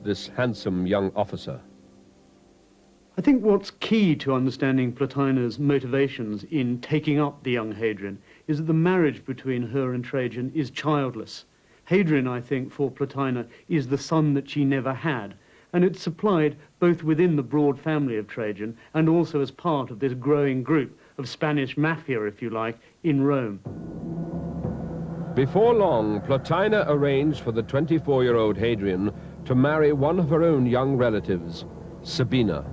this handsome young officer. I think what's key to understanding Plotiна's motivations in taking up the young Hadrian is that the marriage between her and Trajan is childless. Hadrian, I think, for Plotina, is the son that she never had, and it's supplied both within the broad family of Trajan and also as part of this growing group of Spanish mafia, if you like, in Rome. Before long, Plotina arranged for the 24-year-old Hadrian to marry one of her own young relatives, Sabina.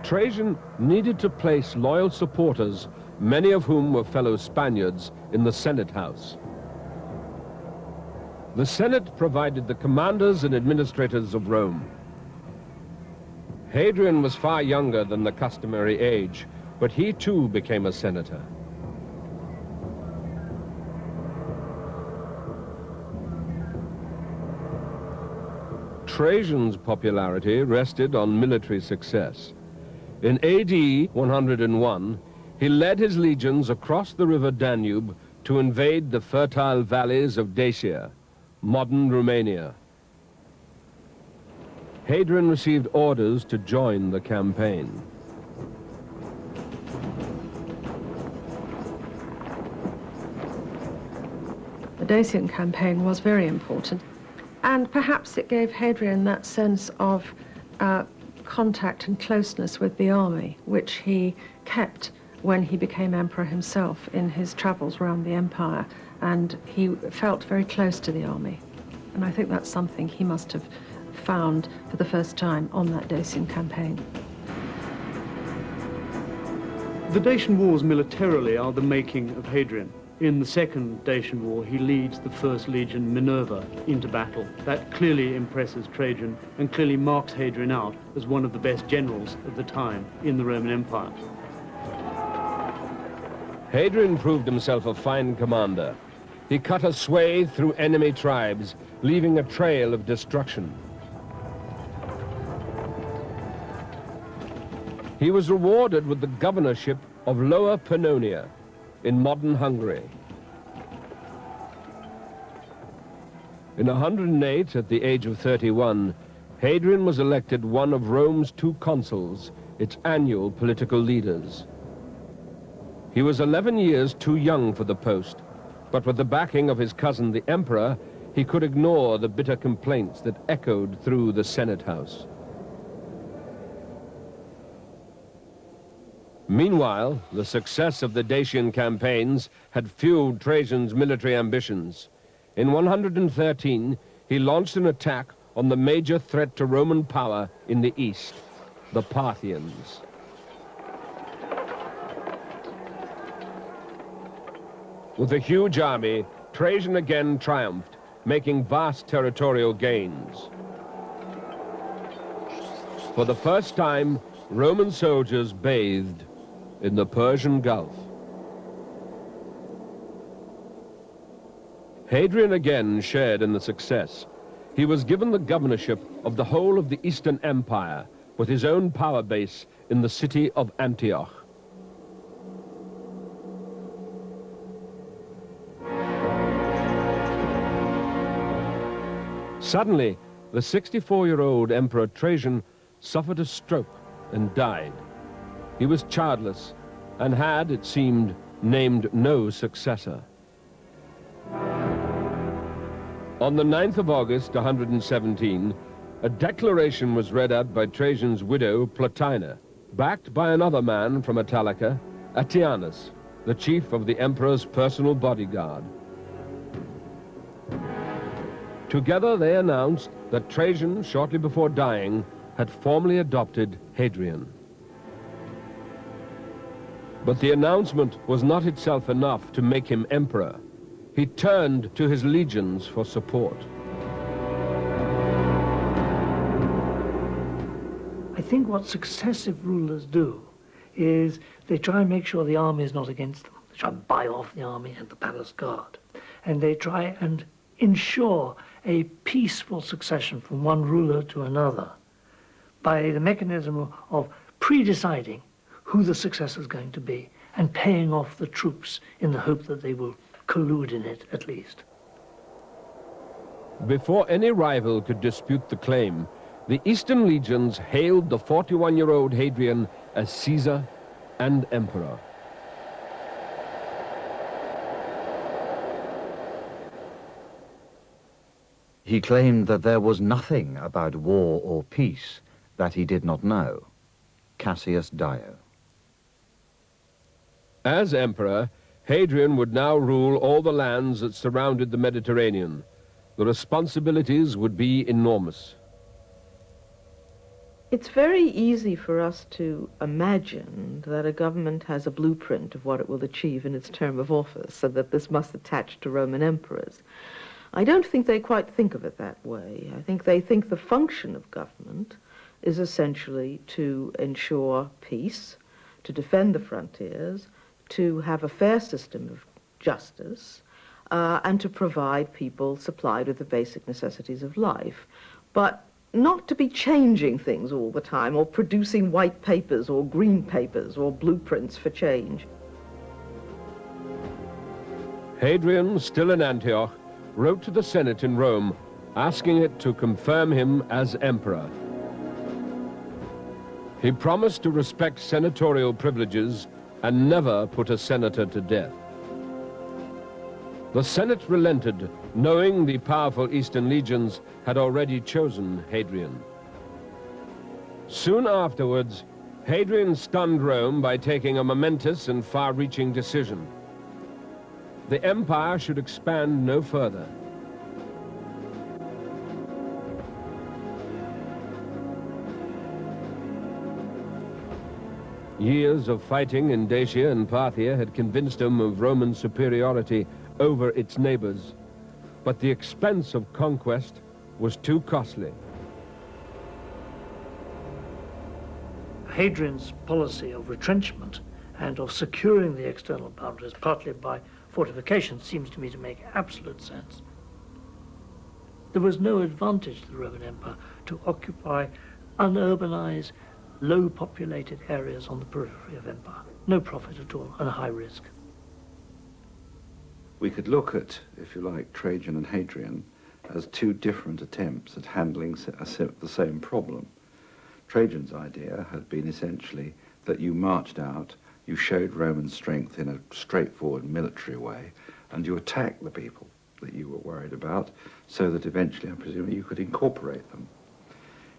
Trajan needed to place loyal supporters, many of whom were fellow Spaniards, in the Senate house. The Senate provided the commanders and administrators of Rome. Hadrian was far younger than the customary age, but he too became a senator. Trajan's popularity rested on military success. In AD 101, he led his legions across the river Danube to invade the fertile valleys of Dacia, modern Romania. Hadrian received orders to join the campaign. The Dacian campaign was very important, and perhaps it gave Hadrian that sense of contact and closeness with the army, which he kept when he became emperor himself in his travels around the empire, and he felt very close to the army. And I think that's something he must have found for the first time on that Dacian campaign. The Dacian Wars militarily are the making of Hadrian. In the Second Dacian War, he leads the First Legion Minerva into battle. That clearly impresses Trajan and clearly marks Hadrian out as one of the best generals of the time in the Roman Empire. Hadrian proved himself a fine commander. He cut a swathe through enemy tribes, leaving a trail of destruction. He was rewarded with the governorship of Lower Pannonia in modern Hungary. In 108, at the age of 31, Hadrian was elected one of Rome's two consuls, its annual political leaders. He was 11 years too young for the post, but with the backing of his cousin, the emperor, he could ignore the bitter complaints that echoed through the Senate house. Meanwhile, the success of the Dacian campaigns had fueled Trajan's military ambitions. In 113, he launched an attack on the major threat to Roman power in the east, the Parthians. With a huge army, Trajan again triumphed, making vast territorial gains. For the first time, Roman soldiers bathed in the Persian Gulf. Hadrian again shared in the success. He was given the governorship of the whole of the Eastern Empire, with his own power base in the city of Antioch. Suddenly, the 64-year-old Emperor Trajan suffered a stroke and died. He was childless and had, it seemed, named no successor. On the 9th of August, 117, a declaration was read out by Trajan's widow, Plotina, backed by another man from Italica, Attianus, the chief of the emperor's personal bodyguard. Together they announced that Trajan, shortly before dying, had formally adopted Hadrian. But the announcement was not itself enough to make him emperor. He turned to his legions for support. I think what successive rulers do is they try and make sure the army is not against them. They try and buy off the army and the palace guard. And they try and ensure a peaceful succession from one ruler to another by the mechanism of pre-deciding who the successor is going to be and paying off the troops in the hope that they will collude in it at least. Before any rival could dispute the claim, the Eastern legions hailed the 41-year-old Hadrian as Caesar and emperor. He claimed that there was nothing about war or peace that he did not know. Cassius Dio. As emperor, Hadrian would now rule all the lands that surrounded the Mediterranean. The responsibilities would be enormous. It's very easy for us to imagine that a government has a blueprint of what it will achieve in its term of office, and that this must attach to Roman emperors. I don't think they quite think of it that way. I think they think the function of government is essentially to ensure peace, to defend the frontiers, to have a fair system of justice, and to provide people supplied with the basic necessities of life. But not to be changing things all the time, or producing white papers or green papers or blueprints for change. Hadrian, still in Antioch, wrote to the Senate in Rome, asking it to confirm him as emperor. He promised to respect senatorial privileges and never put a senator to death. The Senate relented, knowing the powerful Eastern legions had already chosen Hadrian. Soon afterwards, Hadrian stunned Rome by taking a momentous and far-reaching decision. The empire should expand no further. Years of fighting in Dacia and Parthia had convinced him of Roman superiority over its neighbors, but the expense of conquest was too costly. Hadrian's policy of retrenchment and of securing the external boundaries, partly by fortification, seems to me to make absolute sense. There was no advantage to the Roman Empire to occupy unurbanized, low-populated areas on the periphery of empire. No profit at all, and a high risk. We could look at, if you like, Trajan and Hadrian as two different attempts at handling the same problem. Trajan's idea had been essentially that you marched out, you showed Roman strength in a straightforward military way, and you attacked the people that you were worried about, so that eventually, I presume, you could incorporate them.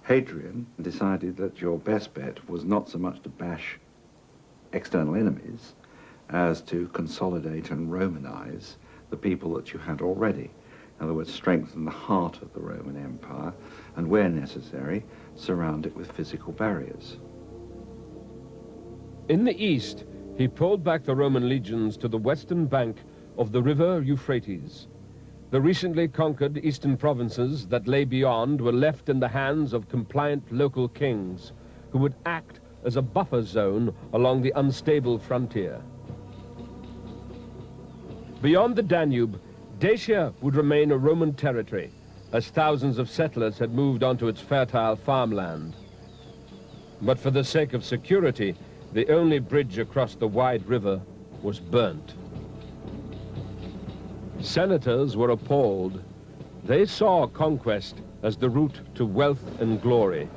Hadrian decided that your best bet was not so much to bash external enemies as to consolidate and Romanize the people that you had already. In other words, strengthen the heart of the Roman Empire, and where necessary, surround it with physical barriers. In the east, he pulled back the Roman legions to the western bank of the river Euphrates. The recently conquered eastern provinces that lay beyond were left in the hands of compliant local kings, who would act as a buffer zone along the unstable frontier. Beyond the Danube, Dacia would remain a Roman territory, as thousands of settlers had moved onto its fertile farmland. But for the sake of security, the only bridge across the wide river was burnt. Senators were appalled. They saw conquest as the route to wealth and glory.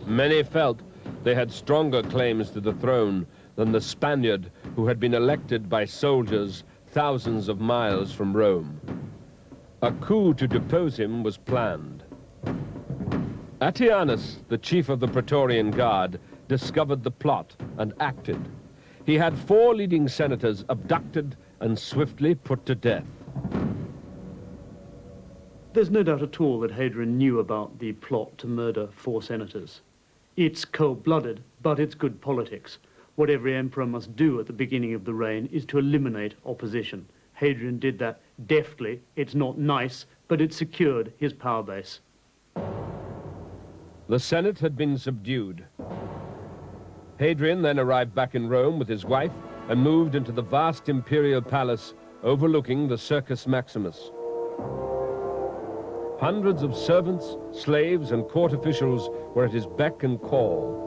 Many felt they had stronger claims to the throne than the Spaniard who had been elected by soldiers thousands of miles from Rome. A coup to depose him was planned. Attianus, the chief of the Praetorian Guard, discovered the plot and acted. He had 4 leading senators abducted and swiftly put to death. There's no doubt at all that Hadrian knew about the plot to murder 4 senators. It's cold-blooded, but it's good politics. What every emperor must do at the beginning of the reign is to eliminate opposition. Hadrian did that deftly. It's not nice, but it secured his power base. The Senate had been subdued. Hadrian then arrived back in Rome with his wife and moved into the vast imperial palace overlooking the Circus Maximus. Hundreds of servants, slaves, and court officials were at his beck and call.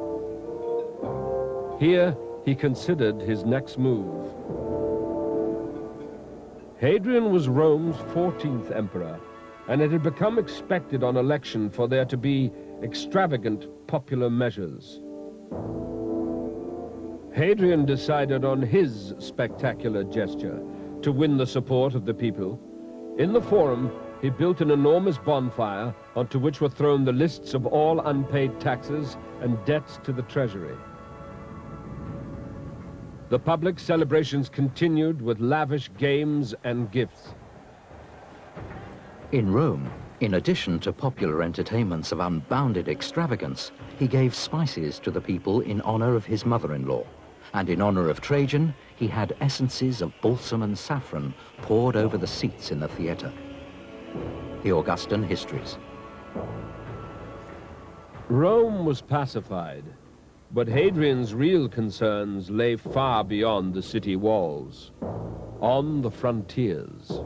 Here, he considered his next move. Hadrian was Rome's 14th emperor, and it had become expected on election for there to be extravagant popular measures. Hadrian decided on his spectacular gesture to win the support of the people. In the Forum, he built an enormous bonfire onto which were thrown the lists of all unpaid taxes and debts to the treasury. The public celebrations continued with lavish games and gifts. In Rome, in addition to popular entertainments of unbounded extravagance, he gave spices to the people in honor of his mother-in-law. And in honor of Trajan, he had essences of balsam and saffron poured over the seats in the theater. The Augustan Histories. Rome was pacified, but Hadrian's real concerns lay far beyond the city walls, on the frontiers.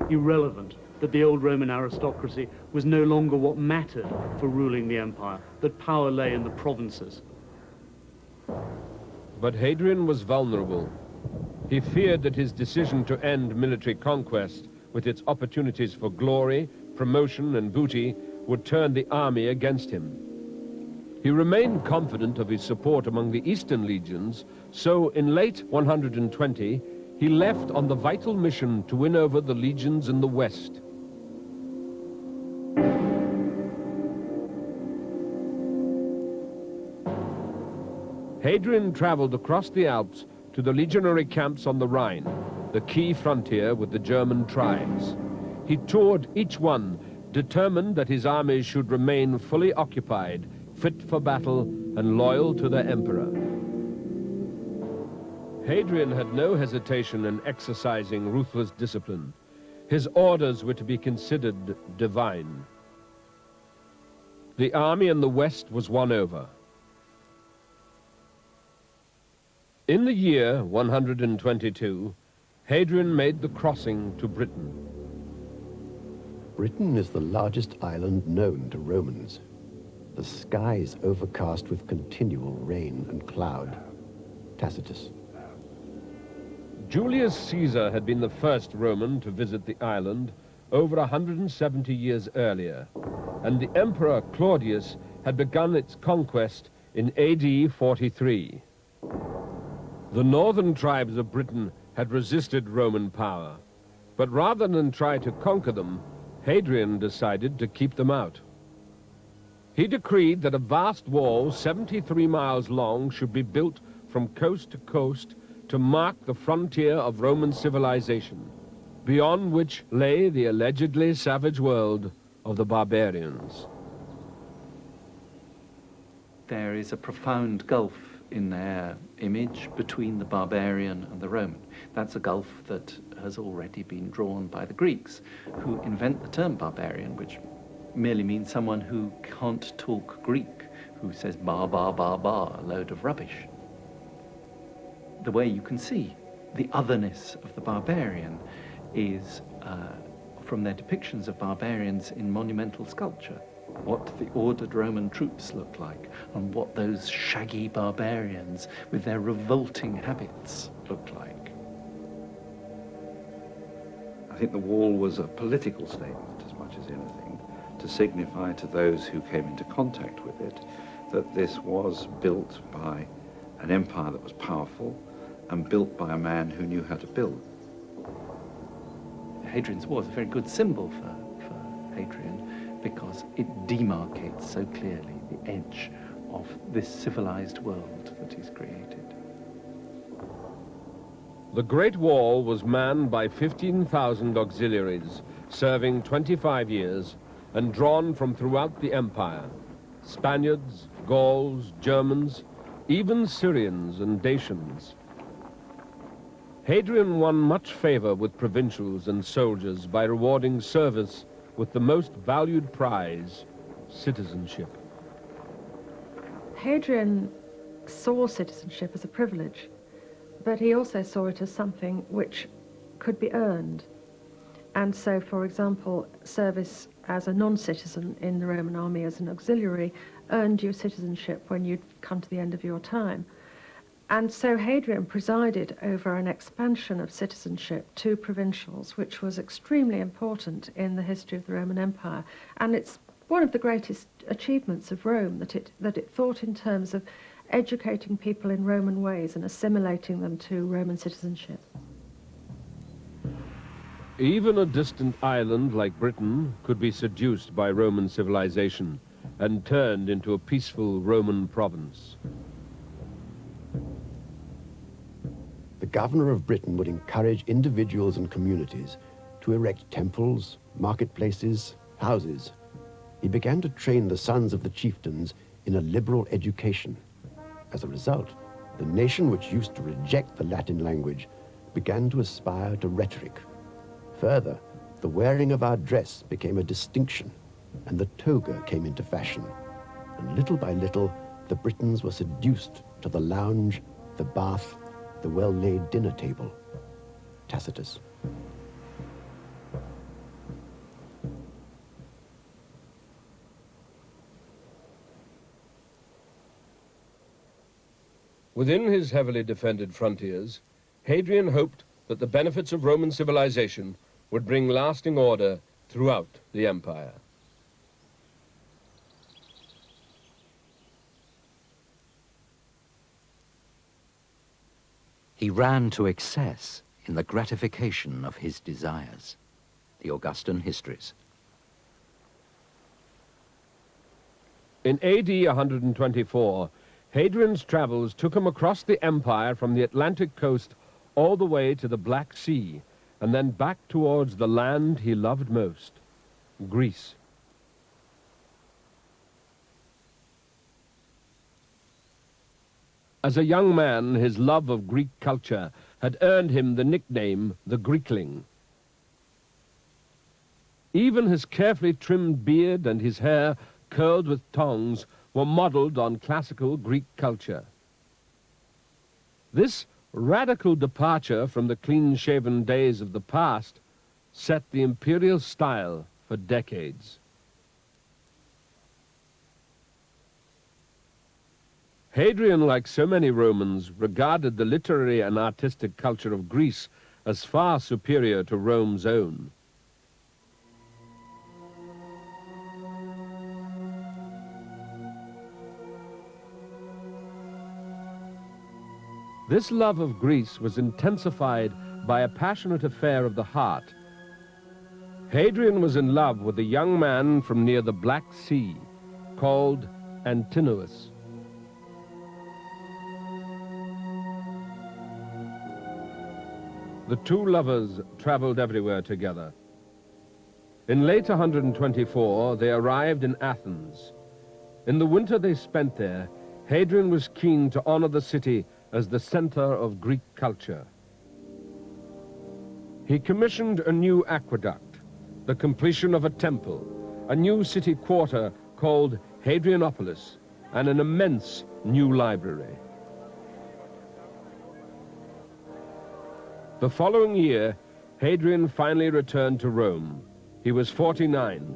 Irrelevant that the old Roman aristocracy was no longer what mattered for ruling the empire, that power lay in the provinces. But Hadrian was vulnerable. He feared that his decision to end military conquest with its opportunities for glory, promotion, and booty would turn the army against him. He remained confident of his support among the eastern legions, so in late 120, he left on the vital mission to win over the legions in the west. Hadrian traveled across the Alps to the legionary camps on the Rhine, the key frontier with the German tribes. He toured each one, determined that his armies should remain fully occupied, fit for battle, and loyal to their emperor. Hadrian had no hesitation in exercising ruthless discipline. His orders were to be considered divine. The army in the west was won over. In the year 122, Hadrian made the crossing to Britain. Britain is the largest island known to Romans. The sky is overcast with continual rain and cloud. Tacitus. Julius Caesar had been the first Roman to visit the island over 170 years earlier, and the Emperor Claudius had begun its conquest in AD 43. The northern tribes of Britain had resisted Roman power, but rather than try to conquer them, Hadrian decided to keep them out. He decreed that a vast wall 73 miles long should be built from coast to coast to mark the frontier of Roman civilization, beyond which lay the allegedly savage world of the barbarians. There is a profound gulf in their image between the barbarian and the Roman. That's a gulf that has already been drawn by the Greeks, who invent the term barbarian, which merely means someone who can't talk Greek, who says bar, bar, bar, bar, a load of rubbish. The way you can see the otherness of the barbarian is from their depictions of barbarians in monumental sculpture. What the ordered Roman troops looked like, and what those shaggy barbarians with their revolting habits looked like. I think the wall was a political statement as much as anything, to signify to those who came into contact with it that this was built by an empire that was powerful and built by a man who knew how to build. Hadrian's Wall is a very good symbol for Hadrian, because it demarcates so clearly the edge of this civilized world that he's created. The Great Wall was manned by 15,000 auxiliaries, serving 25 years, and drawn from throughout the empire. Spaniards, Gauls, Germans, even Syrians and Dacians. Hadrian won much favor with provincials and soldiers by rewarding service with the most valued prize, citizenship. Hadrian saw citizenship as a privilege, but he also saw it as something which could be earned. And so, for example, service as a non-citizen in the Roman army as an auxiliary earned you citizenship when you'd come to the end of your time. And so Hadrian presided over an expansion of citizenship to provincials, which was extremely important in the history of the Roman Empire. And it's one of the greatest achievements of Rome, that it thought in terms of educating people in Roman ways and assimilating them to Roman citizenship. Even a distant island like Britain could be seduced by Roman civilization and turned into a peaceful Roman province. The governor of Britain would encourage individuals and communities to erect temples, marketplaces, houses. He began to train the sons of the chieftains in a liberal education. As a result, the nation which used to reject the Latin language began to aspire to rhetoric. Further, the wearing of our dress became a distinction, and the toga came into fashion. And little by little, the Britons were seduced to the lounge, the bath, the well-laid dinner table. Tacitus. Within his heavily defended frontiers, Hadrian hoped that the benefits of Roman civilization would bring lasting order throughout the empire. He ran to excess in the gratification of his desires. The Augustan Histories. In AD 124, Hadrian's travels took him across the empire from the Atlantic coast all the way to the Black Sea, and then back towards the land he loved most, Greece. As a young man, his love of Greek culture had earned him the nickname the Greekling. Even his carefully trimmed beard and his hair curled with tongs were modeled on classical Greek culture. This radical departure from the clean-shaven days of the past set the imperial style for decades. Hadrian, like so many Romans, regarded the literary and artistic culture of Greece as far superior to Rome's own. This love of Greece was intensified by a passionate affair of the heart. Hadrian was in love with a young man from near the Black Sea called Antinous. The two lovers traveled everywhere together. In late 124, they arrived in Athens. In the winter they spent there, Hadrian was keen to honor the city as the center of Greek culture. He commissioned a new aqueduct, the completion of a temple, a new city quarter called Hadrianopolis, and an immense new library. The following year, Hadrian finally returned to Rome. He was 49.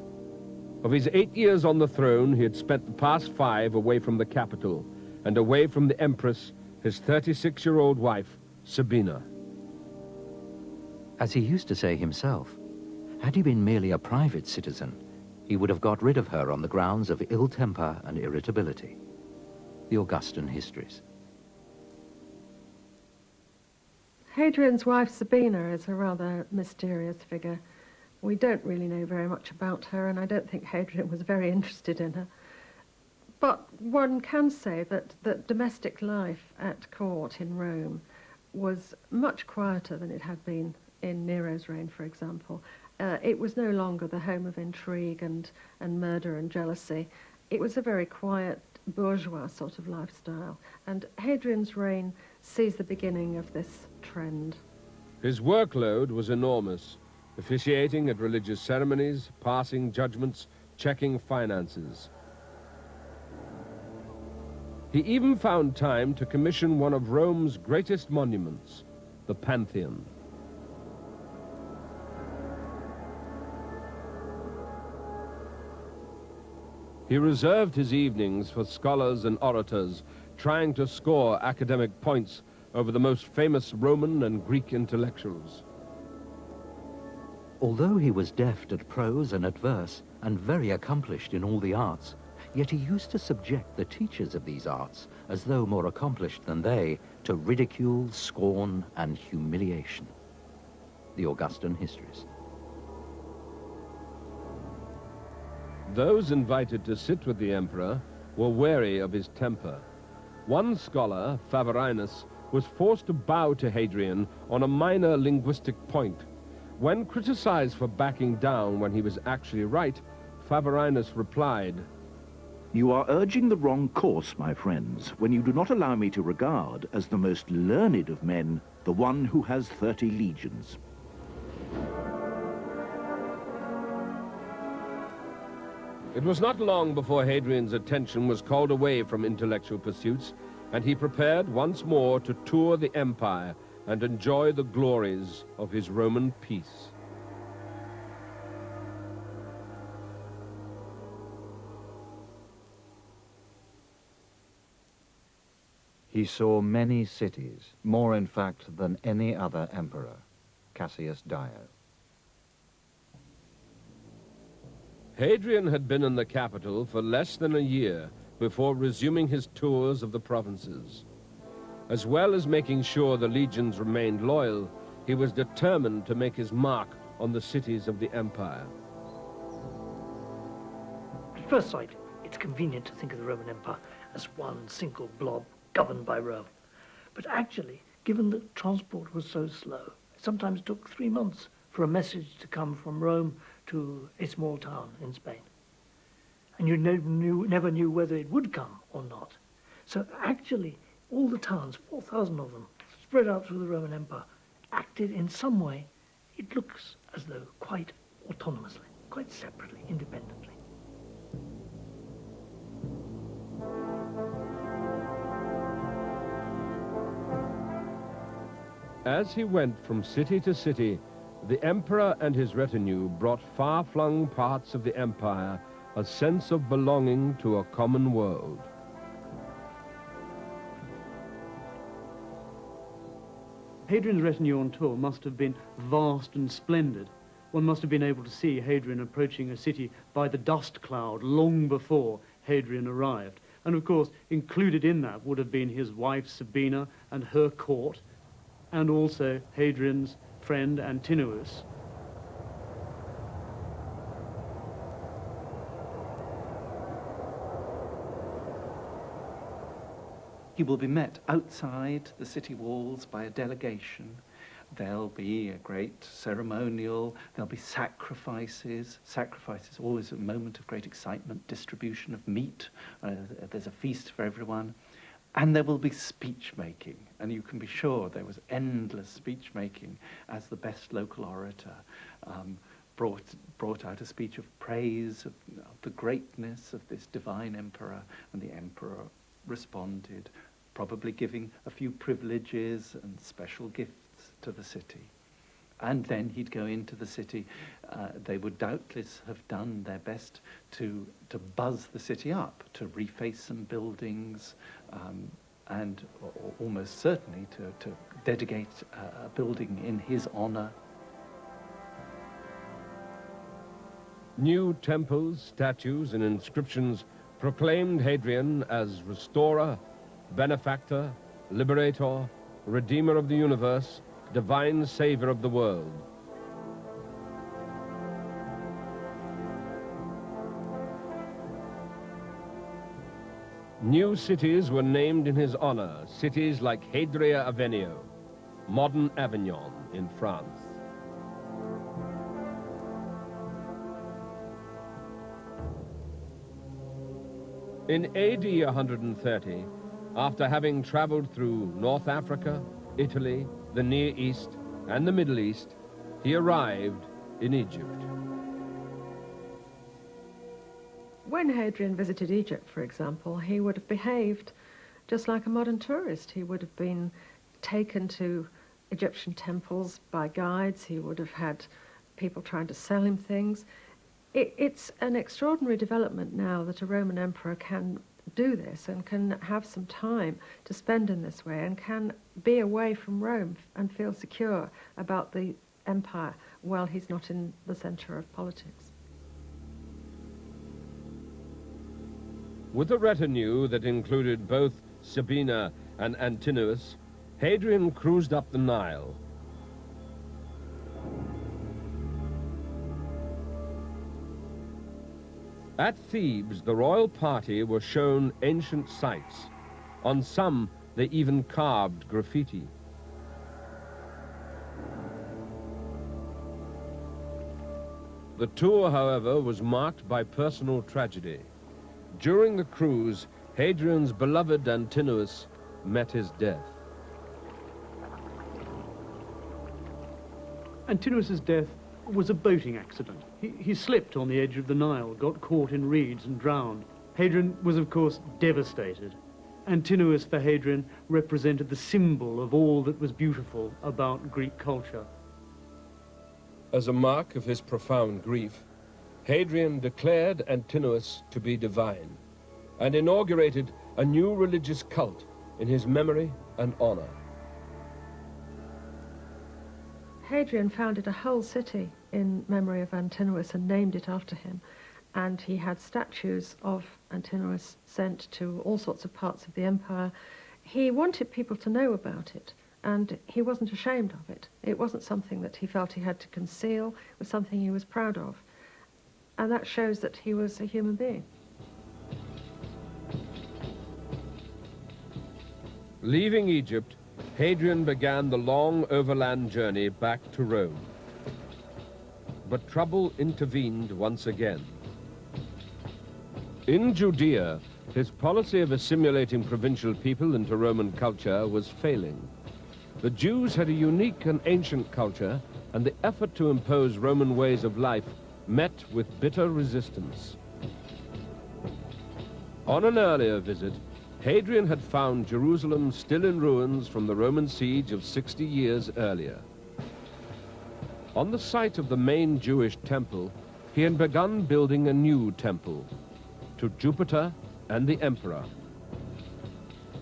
Of his 8 years on the throne, he had spent the past 5 away from the capital and away from the empress, his 36-year-old wife, Sabina. As he used to say himself, had he been merely a private citizen, he would have got rid of her on the grounds of ill temper and irritability. The Augustan Histories. Hadrian's wife Sabina is a rather mysterious figure. We don't really know very much about her, and I don't think Hadrian was very interested in her. But one can say that domestic life at court in Rome was much quieter than it had been in Nero's reign, for example. It was no longer the home of intrigue and murder and jealousy. It was a very quiet, bourgeois sort of lifestyle. And Hadrian's reign sees the beginning of this trend. His workload was enormous, officiating at religious ceremonies, passing judgments, checking finances. He even found time to commission one of Rome's greatest monuments, the Pantheon. He reserved his evenings for scholars and orators, trying to score academic points over the most famous Roman and Greek intellectuals. Although he was deft at prose and at verse, and very accomplished in all the arts, yet he used to subject the teachers of these arts, as though more accomplished than they, to ridicule, scorn, and humiliation. The Augustan Histories. Those invited to sit with the emperor were wary of his temper. One scholar, Favorinus, was forced to bow to Hadrian on a minor linguistic point. When criticized for backing down when he was actually right, Favorinus replied, "You are urging the wrong course, my friends, when you do not allow me to regard as the most learned of men the one who has 30 legions." It was not long before Hadrian's attention was called away from intellectual pursuits, and he prepared once more to tour the empire and enjoy the glories of his Roman peace. He saw many cities, more in fact than any other emperor. Cassius Dio. Hadrian had been in the capital for less than a year before resuming his tours of the provinces. As well as making sure the legions remained loyal, he was determined to make his mark on the cities of the empire. At first sight, it's convenient to think of the Roman Empire as one single blob governed by Rome. But actually, given that transport was so slow, it sometimes took 3 months for a message to come from Rome to a small town in Spain. And you never knew whether it would come or not. So actually, all the towns, 4,000 of them, spread out through the Roman Empire, acted in some way, it looks as though quite autonomously, quite separately, independently. As he went from city to city, the emperor and his retinue brought far-flung parts of the empire a sense of belonging to a common world. Hadrian's retinue on tour must have been vast and splendid. One must have been able to see Hadrian approaching a city by the dust cloud long before Hadrian arrived. And of course, included in that would have been his wife Sabina and her court, and also Hadrian's friend Antinous. He will be met outside the city walls by a delegation. There'll be a great ceremonial, there'll be sacrifices. Sacrifices, always a moment of great excitement, distribution of meat. There's a feast for everyone. And there will be speech-making, and you can be sure there was endless speech-making as the best local orator brought out a speech of praise of the greatness of this divine emperor, and the emperor responded, probably giving a few privileges and special gifts to the city. And then he'd go into the city. They would doubtless have done their best to buzz the city up, to reface some buildings, and almost certainly to dedicate a building in his honor. New temples, statues, and inscriptions proclaimed Hadrian as restorer, benefactor, liberator, redeemer of the universe, divine savior of the world. New cities were named in his honor, cities like Hadria Avenio, modern Avignon in France. In AD 130, after having traveled through North Africa, Italy, the Near East, and the Middle East, he arrived in Egypt. When Hadrian visited Egypt, for example, he would have behaved just like a modern tourist. He would have been taken to Egyptian temples by guides. He would have had people trying to sell him things. It's an extraordinary development now that a Roman emperor can do this and can have some time to spend in this way and can be away from Rome and feel secure about the empire while he's not in the centre of politics. With a retinue that included both Sabina and Antinous, Hadrian cruised up the Nile. At Thebes, the royal party were shown ancient sites. On some, they even carved graffiti. The tour, however, was marked by personal tragedy. During the cruise, Hadrian's beloved Antinous met his death. Antinous' death was a boating accident. He slipped on the edge of the Nile, got caught in reeds and drowned. Hadrian was, of course, devastated. Antinous for Hadrian represented the symbol of all that was beautiful about Greek culture. As a mark of his profound grief, Hadrian declared Antinous to be divine and inaugurated a new religious cult in his memory and honor. Hadrian founded a whole city in memory of Antinous and named it after him. And he had statues of Antinous sent to all sorts of parts of the empire. He wanted people to know about it, and he wasn't ashamed of it. It wasn't something that he felt he had to conceal. It was something he was proud of. And that shows that he was a human being. Leaving Egypt, Hadrian began the long overland journey back to Rome. But trouble intervened once again. In Judea, his policy of assimilating provincial people into Roman culture was failing. The Jews had a unique and ancient culture, and the effort to impose Roman ways of life met with bitter resistance. On an earlier visit, Hadrian had found Jerusalem still in ruins from the Roman siege of 60 years earlier. On the site of the main Jewish temple, he had begun building a new temple to Jupiter and the emperor.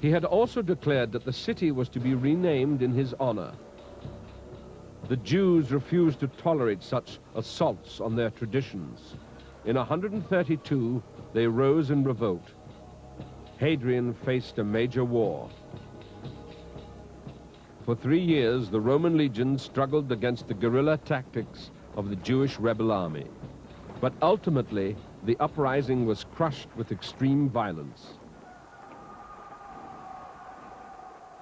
He had also declared that the city was to be renamed in his honor. The Jews refused to tolerate such assaults on their traditions. In 132, they rose in revolt. Hadrian faced a major war. For 3 years, the Roman legions struggled against the guerrilla tactics of the Jewish rebel army. But ultimately, the uprising was crushed with extreme violence.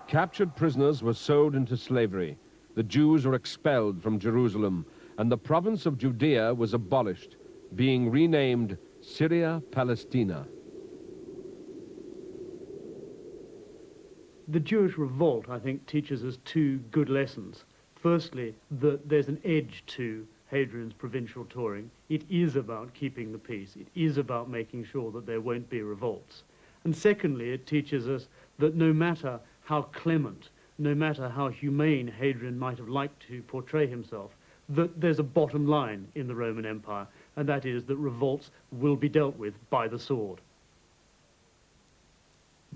Captured prisoners were sold into slavery. The Jews were expelled from Jerusalem, and the province of Judea was abolished, being renamed Syria Palestina. The Jewish revolt, I think, teaches us 2 good lessons. Firstly, that there's an edge to Hadrian's provincial touring. It is about keeping the peace. It is about making sure that there won't be revolts. And secondly, it teaches us that no matter how clement, no matter how humane Hadrian might have liked to portray himself, that there's a bottom line in the Roman Empire, and that is that revolts will be dealt with by the sword.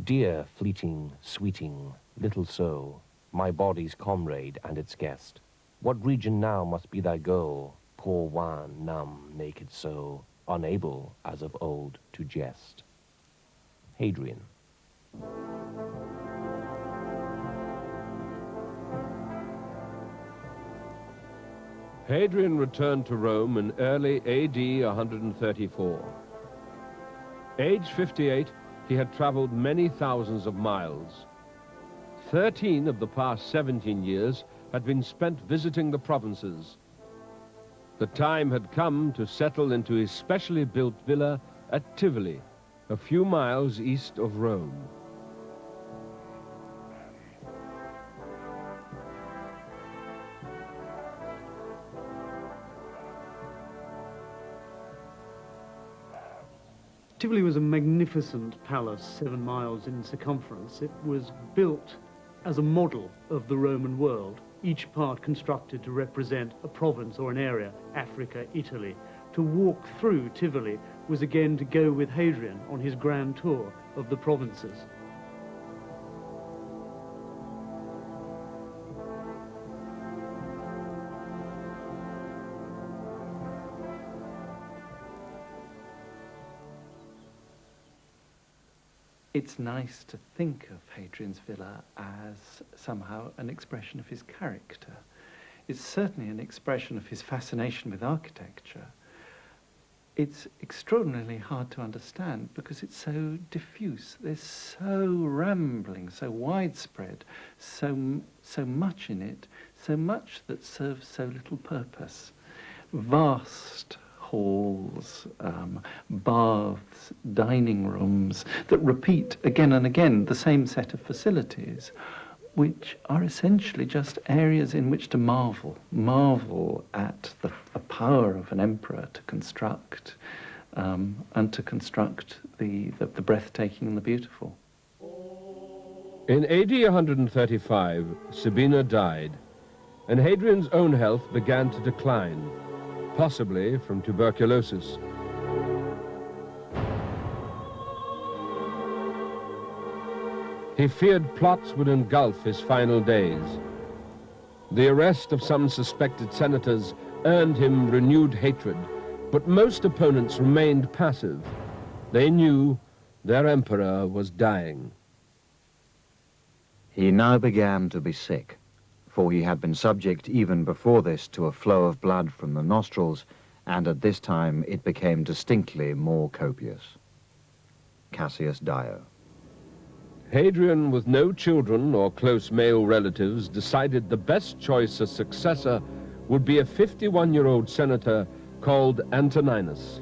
Dear, fleeting, sweeting, little soul, my body's comrade and its guest, what region now must be thy goal, poor wan, numb, naked soul, unable, as of old, to jest? Hadrian. Hadrian returned to Rome in early AD 134. Aged 58, he had traveled many thousands of miles. 13 of the past 17 years had been spent visiting the provinces. The time had come to settle into his specially built villa at Tivoli, a few miles east of Rome. Tivoli was a magnificent palace, 7 miles in circumference. It was built as a model of the Roman world, each part constructed to represent a province or an area, Africa, Italy, to walk through Tivoli was again to go with Hadrian on his grand tour of the provinces. It's nice to think of Hadrian's villa as somehow an expression of his character. It's certainly an expression of his fascination with architecture. It's extraordinarily hard to understand because it's so diffuse. There's so rambling, so widespread, so much in it, so much that serves so little purpose. Vast halls, baths, dining rooms that repeat again and again the same set of facilities, which are essentially just areas in which to marvel at the power of an emperor to construct, and to construct the breathtaking and the beautiful. In AD 135, Sabina died, and Hadrian's own health began to decline, possibly from tuberculosis. He feared plots would engulf his final days. The arrest of some suspected senators earned him renewed hatred, but most opponents remained passive. They knew their emperor was dying. He now began to be sick, for he had been subject even before this to a flow of blood from the nostrils, and at this time it became distinctly more copious. Cassius Dio. Hadrian, with no children or close male relatives, decided the best choice as successor would be a 51-year-old senator called Antoninus.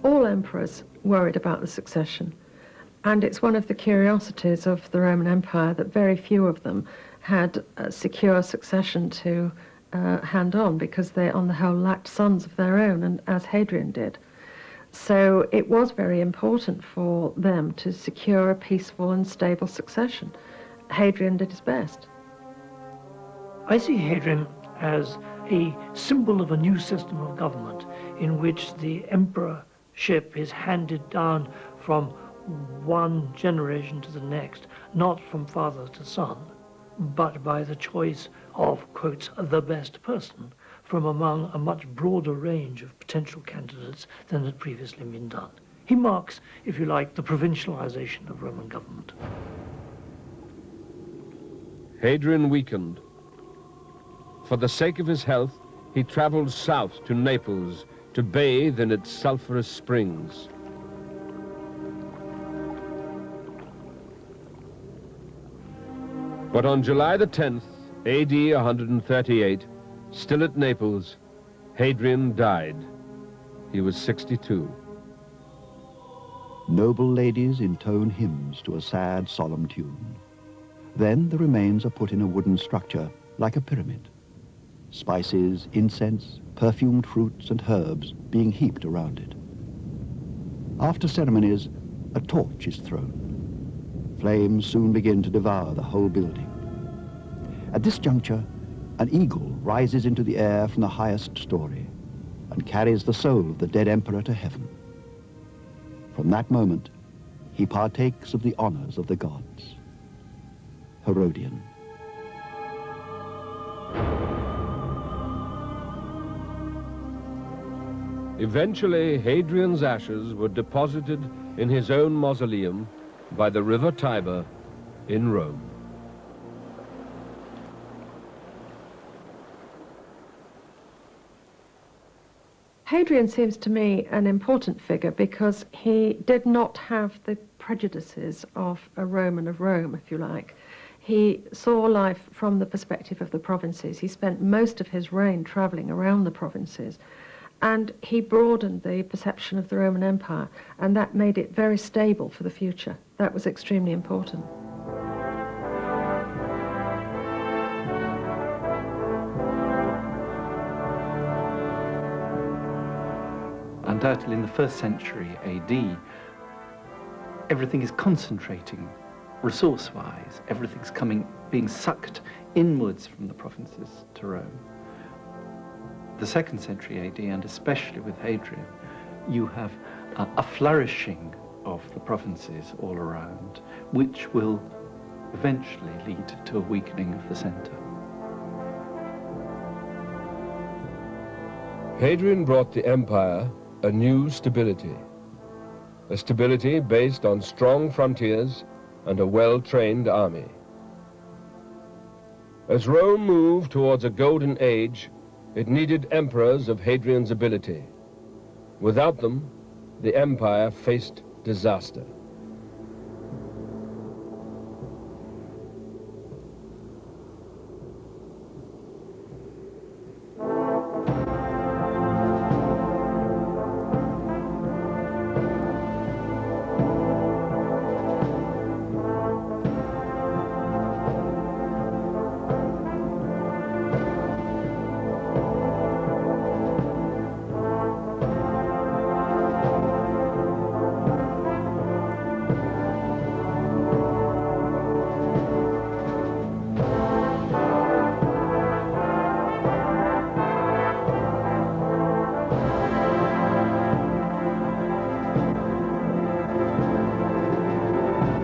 All emperors worried about the succession, and it's one of the curiosities of the Roman Empire that very few of them had a secure succession to hand on, because they, on the whole, lacked sons of their own, and as Hadrian did. So it was very important for them to secure a peaceful and stable succession. Hadrian did his best. I see Hadrian as a symbol of a new system of government in which the emperorship is handed down from one generation to the next, not from father to son, but by the choice of, quotes, the best person from among a much broader range of potential candidates than had previously been done. He marks, if you like, the provincialization of Roman government. Hadrian weakened. For the sake of his health, he traveled south to Naples to bathe in its sulphurous springs. But on July the 10th, AD 138, still at Naples, Hadrian died. He was 62. Noble ladies intone hymns to a sad, solemn tune. Then the remains are put in a wooden structure, like a pyramid. Spices, incense, perfumed fruits and herbs being heaped around it. After ceremonies, a torch is thrown. Flames soon begin to devour the whole building. At this juncture, an eagle rises into the air from the highest story and carries the soul of the dead emperor to heaven. From that moment, he partakes of the honors of the gods. Herodian. Eventually, Hadrian's ashes were deposited in his own mausoleum by the river Tiber in Rome. Hadrian seems to me an important figure because he did not have the prejudices of a Roman of Rome, if you like. He saw life from the perspective of the provinces. He spent most of his reign traveling around the provinces, and he broadened the perception of the Roman Empire, and that made it very stable for the future. That was extremely important. Undoubtedly, in the 1st century AD, everything is concentrating resource-wise. Everything's being sucked inwards from the provinces to Rome. the 2nd century AD, and especially with Hadrian, you have a flourishing of the provinces all around, which will eventually lead to a weakening of the centre. Hadrian brought the empire a new stability, a stability based on strong frontiers and a well-trained army. As Rome moved towards a golden age, it needed emperors of Hadrian's ability. Without them, the empire faced disaster.